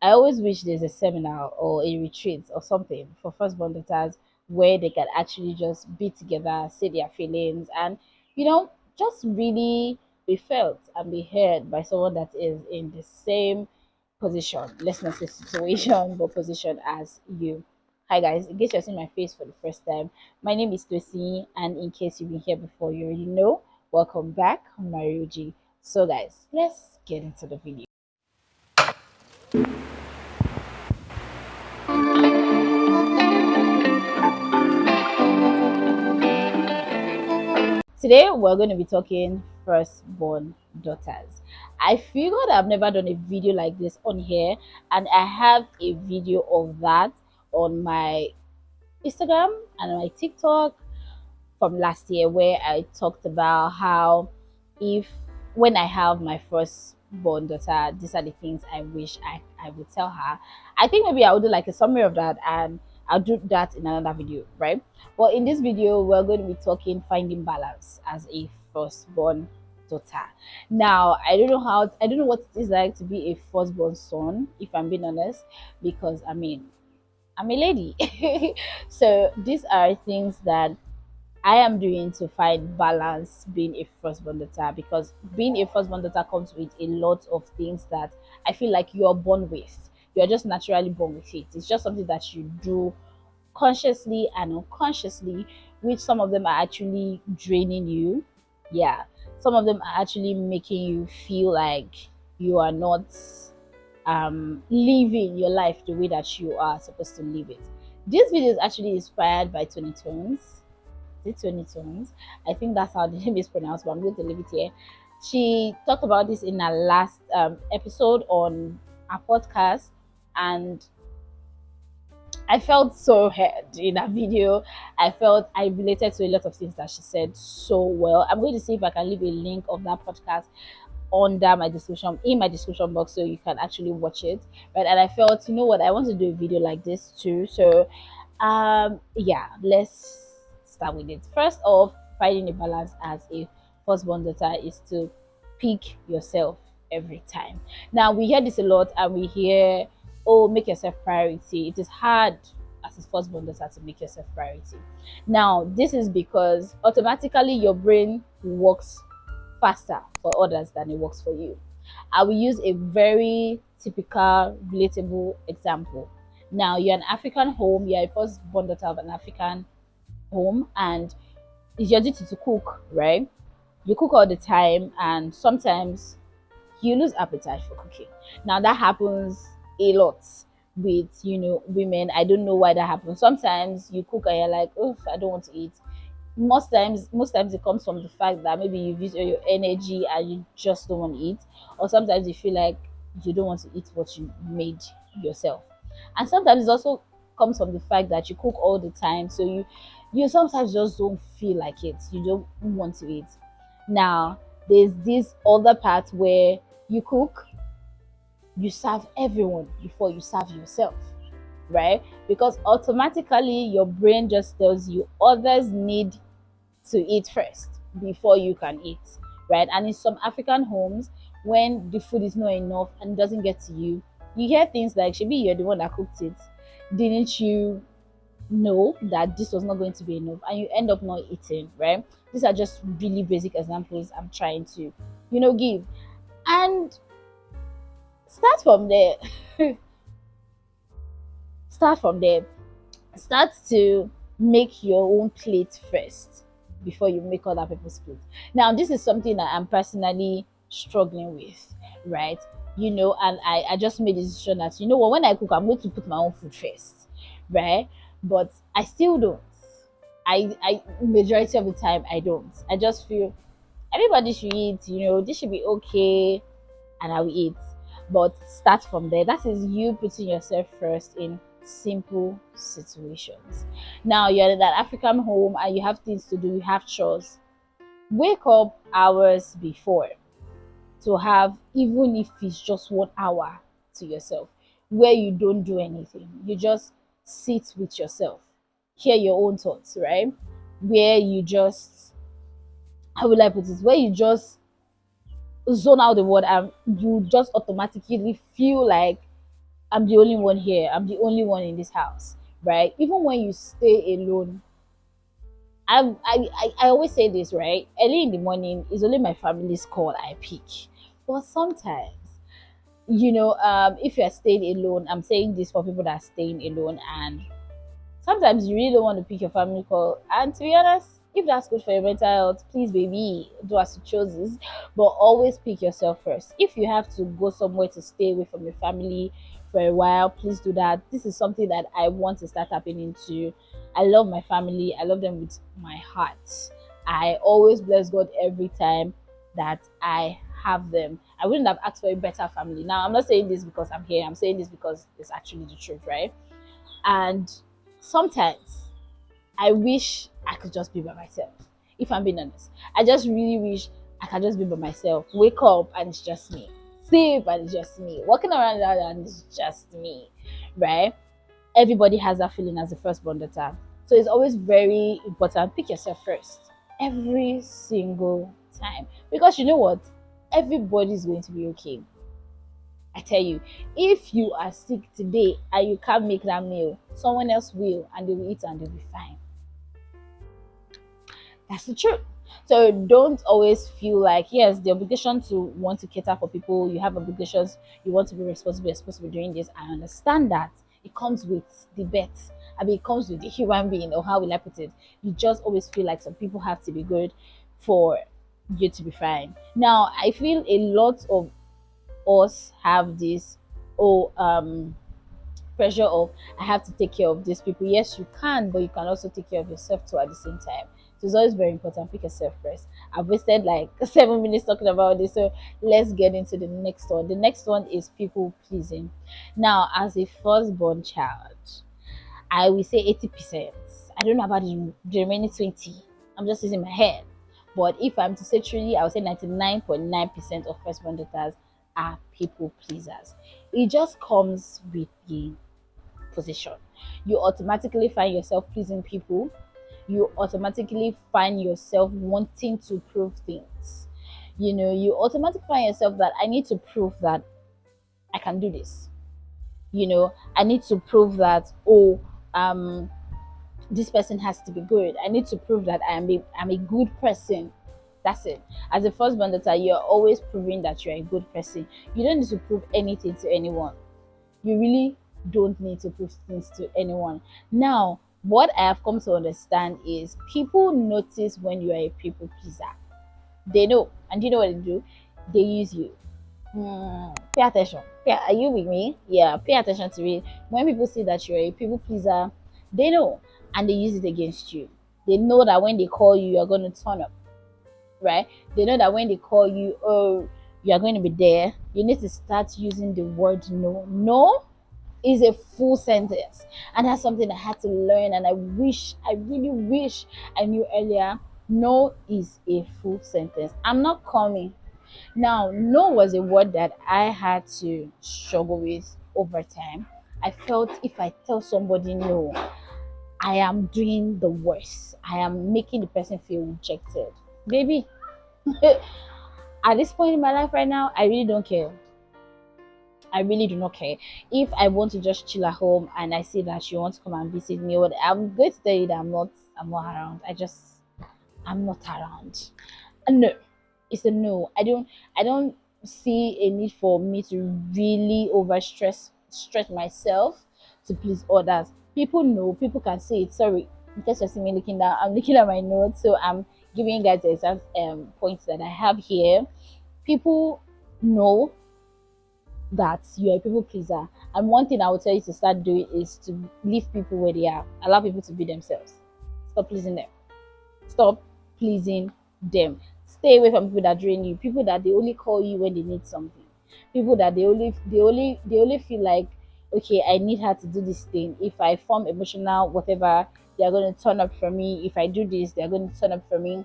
I always wish there's a seminar or a retreat or something for firstborn daughters where they can actually just be together, say their feelings, and you know, just really be felt and be heard by someone that is in the same position. Let's not say situation, but position as you. Hi guys, in case you're seeing my face for the first time, my name is Tosi, and in case you've been here before, you already know. Welcome back, Marioji. So guys, let's get into the video. Today we're going to be talking firstborn daughters. I figured I've never done a video like this on here, and I have a video of that on my Instagram and on my TikTok from last year where I talked about how if when I have my firstborn daughter, these are the things I wish I would tell her. I think maybe I'll do like a summary of that and I'll do that in another video, right? But in this video, we're going to be talking finding balance as a firstborn daughter. Now, I don't know what it is like to be a firstborn son, if I'm being honest, because I mean, I'm a lady. So these are things that I am doing to find balance being a firstborn daughter, because being a firstborn daughter comes with a lot of things that I feel like you're born with. You're just naturally born with it. It's just something that you do consciously and unconsciously, which some of them are actually draining you. Yeah. Some of them are actually making you feel like you are not living your life the way that you are supposed to live it. This video is actually inspired by Tony Tones. Is it Tony Tones? I think that's how the name is pronounced, but I'm going to leave it here. She talked about this in her last episode on our podcast, and I felt so hurt in that video. I felt I related to a lot of things that she said so well. I'm going to see if I can leave a link of that podcast under my description in my description box so you can actually watch it. Right. And I felt, you know what, I want to do a video like this too. So yeah, let's start with it. First off, finding a balance as a firstborn daughter is to pick yourself every time. Now we hear this a lot, and we hear, oh, make yourself priority. It is hard as a firstborn daughter to make yourself priority. Now this is because automatically your brain works faster for others than it works for you. I will use a very typical, relatable example. Now, you're an African home, you're a firstborn daughter of an African home, and it's your duty to cook, right? You cook all the time, and sometimes you lose appetite for cooking. Now, that happens a lot with women. I don't know why that happens. Sometimes you cook and you're like, oh, I don't want to eat. Most times it comes from the fact that maybe you've used all your energy and you just don't want to eat, or sometimes you feel like you don't want to eat what you made yourself. And sometimes it also comes from the fact that you cook all the time, so you sometimes just don't feel like it, you don't want to eat. Now there's this other part where you cook, you serve everyone before you serve yourself, right? Because automatically your brain just tells you others need to eat first before you can eat, right? And in some African homes, when the food is not enough and doesn't get to you, you hear things like, "Maybe you're the one that cooked it. Didn't you know that this was not going to be enough?" And you end up not eating, right? These are just really basic examples I'm trying to, give. And start from there. start from there. Start to make your own plate first before you make other people's plate. Now, this is something that I'm personally struggling with, right? And I just made the decision that, what, when I cook, I'm going to put my own food first, right? But I still don't. I majority of the time I don't. I just feel everybody should eat, this should be okay, and I will eat. But start from there. That is you putting yourself first in simple situations. Now you're in that African home and you have things to do, you have chores. Wake up hours before to have, even if it's just 1 hour to yourself, where you don't do anything. You just sit with yourself, hear your own thoughts, right? Where you just, how will I put it? Where you just zone out the word and you just automatically feel like I'm the only one here. I'm the only one in this house, right? Even when you stay alone, I always say this, right? Early in the morning is only my family's call I pick. But sometimes, if you're staying alone, I'm saying this for people that are staying alone, and sometimes you really don't want to pick your family call. And to be honest, if that's good for your mental health, please, baby, do as you chooses. But always pick yourself first. If you have to go somewhere to stay away from your family for a while, please do that. This is something that I want to start tapping into. I love my family. I love them with my heart. I always bless God every time that I have them. I wouldn't have asked for a better family. Now, I'm not saying this because I'm here. I'm saying this because it's actually the truth, right? And sometimes I wish I could just be by myself. If I'm being honest, I just really wish I could just be by myself. Wake up and it's just me. Sleep and it's just me. Walking around and it's just me. Right? Everybody has that feeling as the firstborn daughter. So it's always very important. Pick yourself first. Every single time. Because you know what? Everybody's going to be okay. I tell you, if you are sick today and you can't make that meal, someone else will, and they will eat and they'll be fine. That's the truth. So don't always feel like, yes, the obligation to want to cater for people, you have obligations, you want to be responsible, you're supposed to be doing this. I understand that. It comes with the bet. I mean, it comes with the human being, or how will I put it? You just always feel like some people have to be good for you to be fine. Now, I feel a lot of us have this, oh, pressure of, I have to take care of these people. Yes, you can, but you can also take care of yourself too at the same time. So it's always very important. Pick yourself first. I've wasted like 7 minutes talking about this, so let's get into the next one. The next one is people pleasing. Now, as a firstborn child, I will say 80%. I don't know about the remaining 20. I'm just using my head. But if I'm to say truly, I would say 99.9% of firstborn daughters are people pleasers. It just comes with the position. You automatically find yourself pleasing people. You automatically find yourself wanting to prove things. You automatically find yourself that I need to prove that I can do this. I need to prove that, oh, this person has to be good. I need to prove that I'm a good person. That's it. As a firstborn daughter, you're always proving that you're a good person. You don't need to prove anything to anyone. You really don't need to prove things to anyone. Now, what I have come to understand is people notice when you are a people pleaser. They know. And you know what they do? They use you. Pay attention. Are you with me? Yeah, pay attention to it. When people see that you're a people pleaser, they know, and they use it against you. They know that when they call you, you're going to turn up, right? They know that when they call you, oh, you're going to be there. You need to start using the word no. No is a full sentence, and that's something I had to learn, and I really wish I knew earlier. No is a full sentence. I'm not coming. Now, no was a word that I had to struggle with over time. I felt if I tell somebody no, I am doing the worst. I am making the person feel rejected. Baby, at this point in my life right now, I really don't care. I really do not care. If I want to just chill at home and I see that you want to come and visit me, I'm going to tell you that I'm not around. I'm not around. No, it's a no. I don't see a need for me to really stretch myself to please others. People know, people can say it. Sorry, because you see me looking down, I'm looking at my notes, so I'm giving you guys the exact points that I have here. People know that you're a people pleaser. And one thing I would tell you to start doing is to leave people where they are. Allow people to be themselves. Stop pleasing them. Stop pleasing them. Stay away from people that drain you. People that they only call you when they need something. People that they only feel like, okay, I need her to do this thing. If I form emotional whatever, they are going to turn up for me. If I do this, they are going to turn up for me.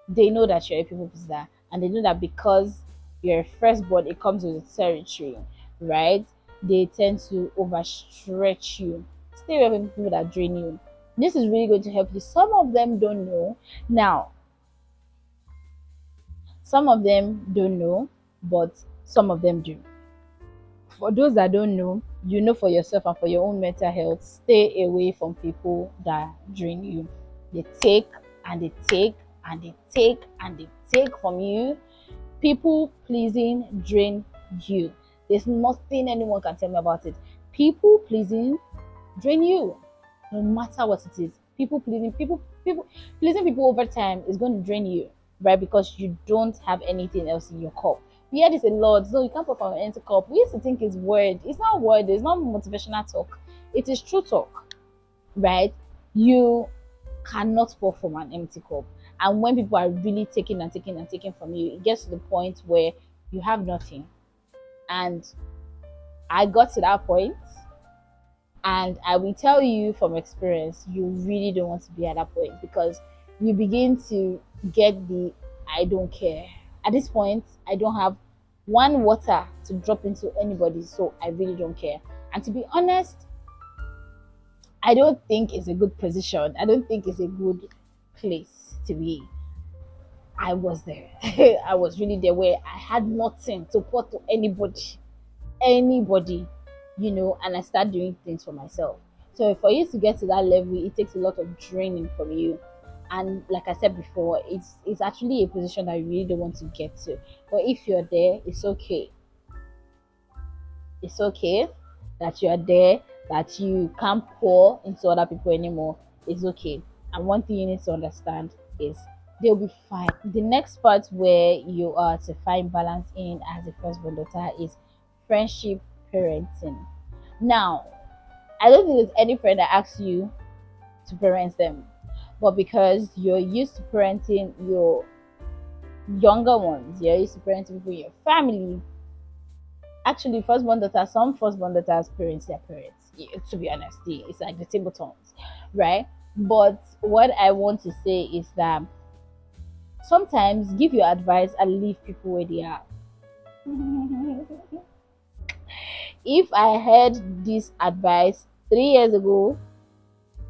They know that you're a people pleaser, and they know that because you're a firstborn, it comes with the territory, right? They tend to overstretch you. Stay away from people that drain you. This is really going to help you. Some of them don't know. Now, some of them don't know, but some of them do. For those that don't know, you know for yourself and for your own mental health, stay away from people that drain you. They take and they take and they take and they take from you. People pleasing drain you. There's nothing anyone can tell me about it. People pleasing drain you, no matter what it is. People pleasing people over time is going to drain you, right? Because you don't have anything else in your cup. We hear this a lot. So you can't put from an empty cup. We used to think it's word. It's not word. It's not motivational talk. It is true talk, right? You cannot pour from an empty cup. And when people are really taking and taking and taking from you, it gets to the point where you have nothing. And I got to that point, and I will tell you from experience, you really don't want to be at that point because you begin to get the I don't care. At this point, I don't have one water to drop into anybody, so I really don't care. And to be honest, I don't think it's a good position. I don't think it's a good place to be. I was there. I was really there where I had nothing to put to anybody, and I start doing things for myself. So for you to get to that level, it takes a lot of training from you. And like I said before, it's actually a position that you really don't want to get to. But if you're there, it's okay. It's okay that you're there, that you can't pour into other people anymore. It's okay. And one thing you need to understand is they'll be fine. The next part where you are to find balance in as a firstborn daughter is friendship parenting. Now, I don't think there's any friend that asks you to parent them, but because you're used to parenting your younger ones, you're used to parenting people in your family. Actually, firstborn daughters, some firstborn daughters parents their parents. To be honest, it's like the table tones, right? But what I want to say is that sometimes give your advice and leave people where they are. If I heard this advice 3 years ago,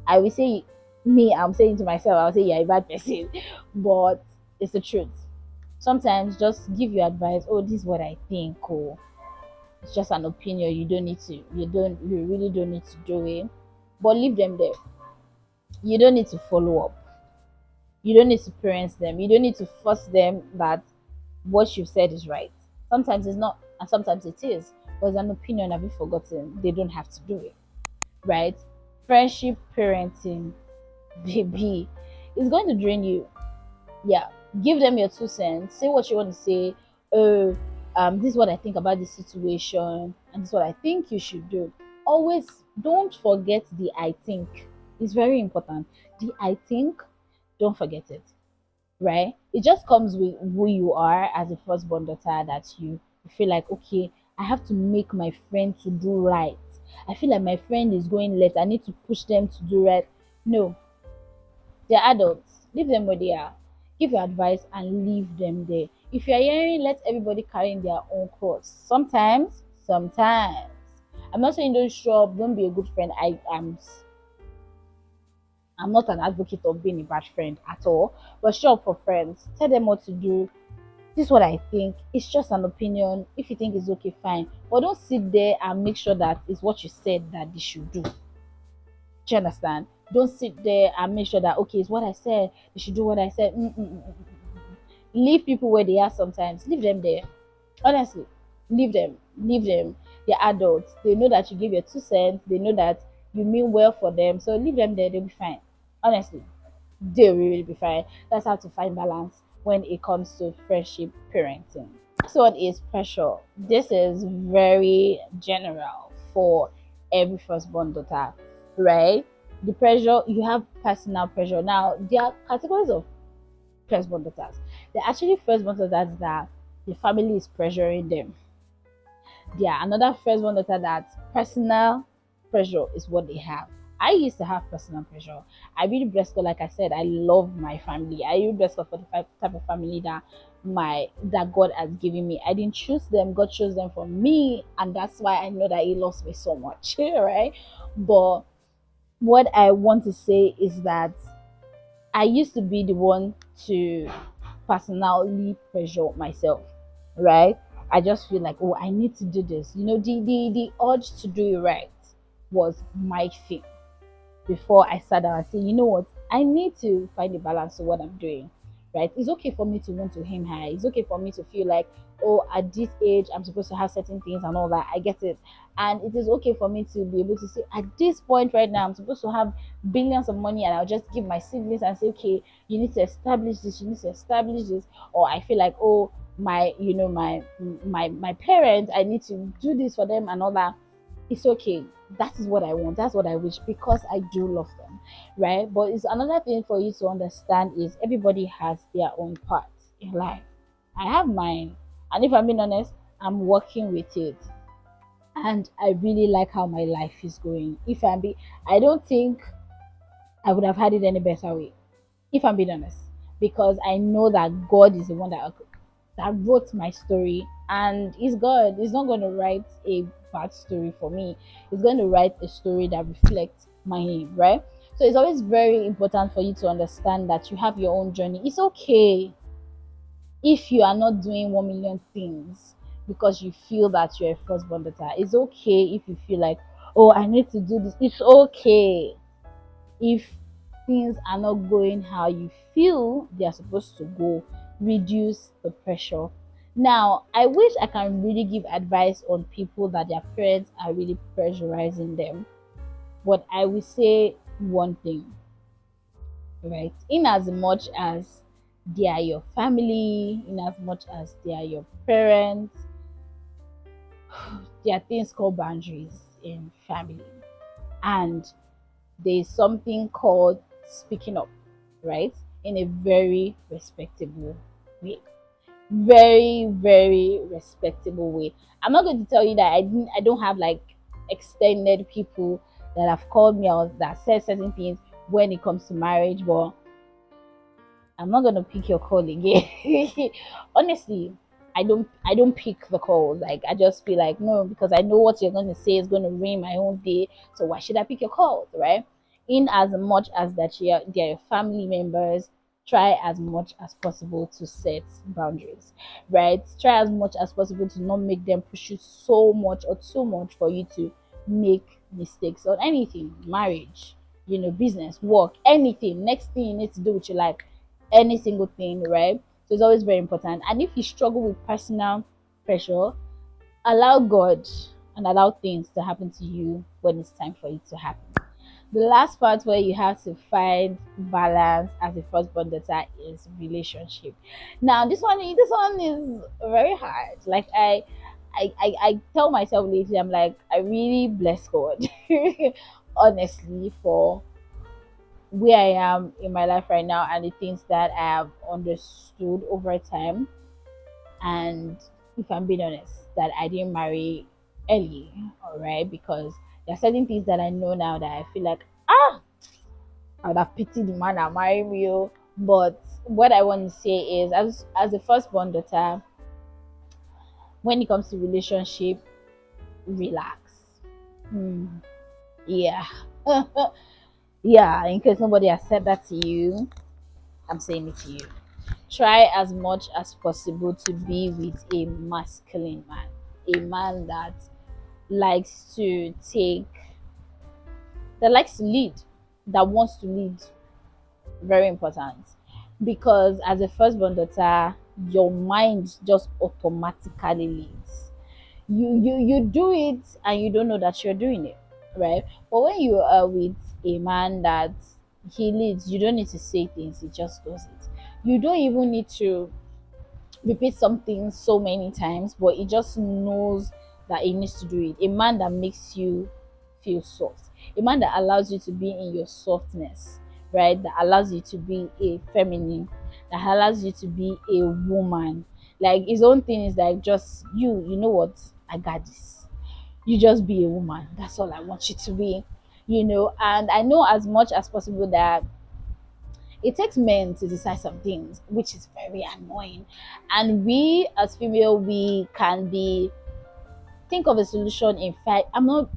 I will say, me, I'm saying to myself, I'll say, you're a bad person. But it's the truth. Sometimes just give your advice. Oh, this is what I think. Oh, it's just an opinion. You don't need to, you really don't need to do it. But leave them there. You don't need to follow up. You don't need to parent them. You don't need to force them that what you've said is right. Sometimes it's not, and sometimes it is. But it's an opinion. Have you forgotten? They don't have to do it, right? Friendship parenting, baby, is going to drain you. Yeah, give them your 2 cents. Say what you want to say. Oh, this is what I think about this situation, and this is what I think you should do. Always don't forget the I think. It's very important. The I think, don't forget it, right? It just comes with who you are as a firstborn daughter, that you feel like, okay, I have to make my friend to do right. I feel like my friend is going left. I need to push them to do right. No, they're adults. Leave them where they are. Give your advice and leave them there. If you're hearing, let everybody carry in their own cross. Sometimes. I'm not saying don't show up, don't be a good friend. I'm not an advocate of being a bad friend at all. But show up for friends. Tell them what to do. This is what I think. It's just an opinion. If you think it's okay, fine. But don't sit there and make sure that it's what you said that they should do. Do you understand? Don't sit there and make sure that, okay, it's what I said. They should do what I said. Leave people where they are sometimes. Leave them there. Honestly, leave them. Leave them. They're adults. They know that you give your 2 cents. They know that you mean well for them. So leave them there. They'll be fine. Honestly, they'll really be fine. That's how to find balance when it comes to friendship parenting. Next one is pressure. This is very general for every firstborn daughter, right? The pressure, you have personal pressure. Now, there are categories of firstborn daughters. They're actually firstborn daughters that the family is pressuring them. There are another firstborn daughter that personal pressure is what they have. I used to have personal pressure. I really bless God, like I said, I love my family. I really bless God for the type of family that God has given me. I didn't choose them, God chose them for me, and that's why I know that He loves me so much. Right? But what I want to say is that I used to be the one to personally pressure myself, right? I just feel like, oh, I need to do this. The urge to do it right was my thing before I sat down and say, you know what, I need to find a balance to what I'm doing. Right? It's okay for me to want to aim high. It's okay for me to feel like, oh, at this age, I'm supposed to have certain things and all that. I get it. And it is okay for me to be able to say, at this point right now, I'm supposed to have billions of money, and I'll just give my siblings and say, okay, you need to establish this, you need to establish this. Or I feel like, oh, my parents, I need to do this for them and all that. It's okay. That is what I want. That's what I wish, because I do love them, right? But it's another thing for you to understand is everybody has their own part in life. I have mine, and if I'm being honest, I'm working with it, and I really like how my life is going. I don't think I would have had it any better way, if I'm being honest, because I know that God is the one that wrote my story, and He's God. He's not going to write a bad story for me. He's going to write a story that reflects my name, right? So it's always very important for you to understand that you have your own journey. It's okay if you are not doing 1 million things because you feel that you're a firstborn daughter. It's okay if you feel like, oh, I need to do this. It's okay if things are not going how you feel they are supposed to go. Reduce the pressure. Now, I wish I can really give advice on people that their parents are really pressurizing them, but I will say one thing, right? In as much as they are your family, in as much as they are your parents, there are things called boundaries in family, and there's something called speaking up, right? In a very respectable way. Very, very respectable way. I'm not going to tell you that I don't have like extended people that have called me out that said certain things when it comes to marriage, but I'm not gonna pick your call again. Honestly, I don't pick the calls. Like I just feel like no, because I know what you're gonna say is gonna ruin my own day. So why should I pick your calls, right? In as much as that they're your family members, try as much as possible to set boundaries, right? Try as much as possible to not make them push you so much or too much for you to make mistakes on anything, marriage, business, work, anything. Next thing you need to do with your life, any single thing, right? So it's always very important. And if you struggle with personal pressure, allow God and allow things to happen to you when it's time for it to happen. The last part where you have to find balance as a firstborn daughter is relationship. Now this one is very hard. Like I tell myself lately, I'm like, I really bless God honestly for where I am in my life right now and the things that I have understood over time. And if I'm being honest, that I didn't marry early, all right, because there are certain things that I know now that I feel like, I would have pitied the man that married me. Oh. But what I want to say is, as a firstborn daughter, when it comes to relationship, relax. Hmm. Yeah. Yeah, in case nobody has said that to you, I'm saying it to you. Try as much as possible to be with a masculine man, a man likes to take, that likes to lead, that wants to lead. Very important, because as a firstborn daughter, your mind just automatically leads. You do it and you don't know that you're doing it, right? But when you are with a man that he leads, you don't need to say things, he just does it. You don't even need to repeat something so many times, but he just knows that he needs to do it. A man that makes you feel soft, a man that allows you to be in your softness, right? That allows you to be a feminine, that allows you to be a woman. Like his own thing is like, just you know what? I got this. You just be a woman. That's all I want you to be, And I know as much as possible that it takes men to decide some things, which is very annoying. And we as female, we can be think of a solution in five. I'm not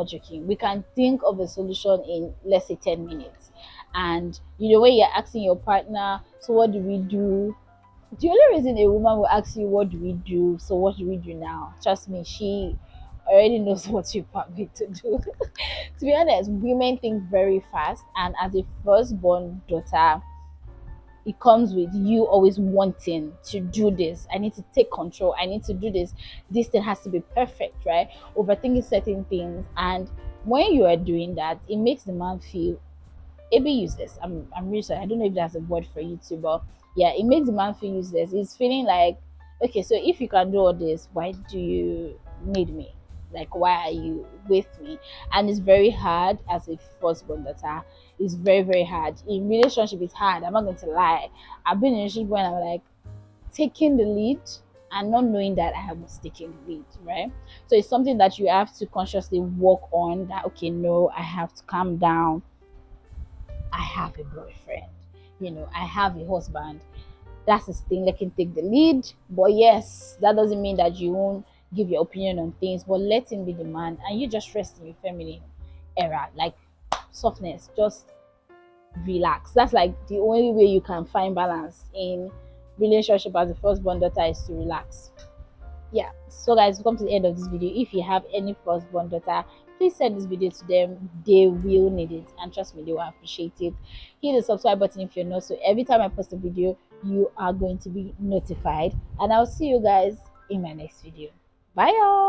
joking. We can think of a solution in, let's say, 10 minutes. And when you're asking your partner, so what do we do? The only reason a woman will ask you, what do we do? So what do we do now? Trust me, she already knows what you want me to do. To be honest, women think very fast, and as a firstborn daughter, it comes with you always wanting to do this. I need to take control. I need to do this. This thing has to be perfect, right? Overthinking certain things. And when you are doing that, it makes the man feel a bit useless. I'm really sorry. I don't know if that's a word for you too, but yeah, it makes the man feel useless. He's feeling like, okay, so if you can do all this, why do you need me? Like, why are you with me? And it's very hard as a firstborn daughter. It's very, very hard. In relationship, it's hard. I'm not going to lie. I've been in a relationship when I'm like taking the lead and not knowing that I was taking the lead, right? So it's something that you have to consciously work on. That okay, no, I have to calm down. I have a boyfriend, I have a husband. That's his thing. Let him take the lead. But yes, that doesn't mean that you won't give your opinion on things, but let him be the man and you just rest in your feminine era. Like softness, just relax. That's like the only way you can find balance in relationship as a firstborn daughter is to relax. Yeah, so guys, we come to the end of this video. If you have any firstborn daughter, please send this video to them. They will need it, and trust me, they will appreciate it. Hit the subscribe button if you're not, so every time I post a video you are going to be notified, and I'll see you guys in my next video. Bye y'all.